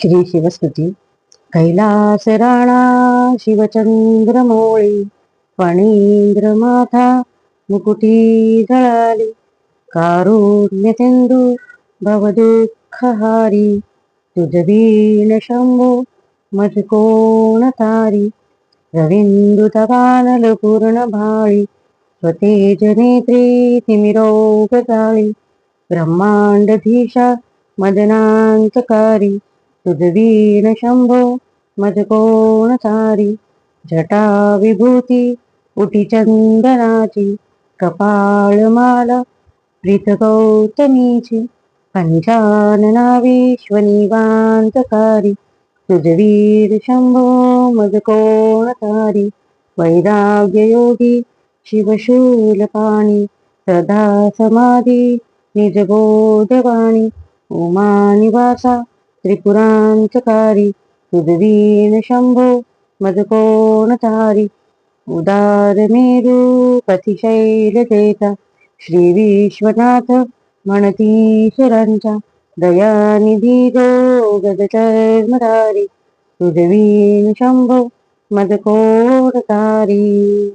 श्री शिवस्तुती. कैलास राणा शिवचंद्रमौळी, फणींद्र माथा मुकुटी झळाली, कारुण्यसिंधू भवदुःखहारी, तुझ दीन शंभो मज कोण तारी. रवींदुतवानल पूर्ण भाळी, स्वतेज नेत्री तिमिरोग जाळी, ब्रह्मांडधीशा मदनांतकारी, तुझ दीन शंभो मज कोण तारी. जटा विभूती उटी चंदनाची, कपाळमाला प्रीत गौतमीची, पंचानना विश्वनिवांतकारी, तुझ वीर शंभो मज कोण तारी. वैराग्य योगी शिवशूलपाणी, सदा समाधी निज बोधवाणी, उमा निवासा त्रिपुरांतकारी, तुझ दीन शंभो मज कोण तारी. उदार मेरू पथिशैल देता, श्री विश्वनाथ म्हणती सुरांच्या, दयानिधी गो गजचर्मधारी, तुझ दीन शंभो मज कोण तारी.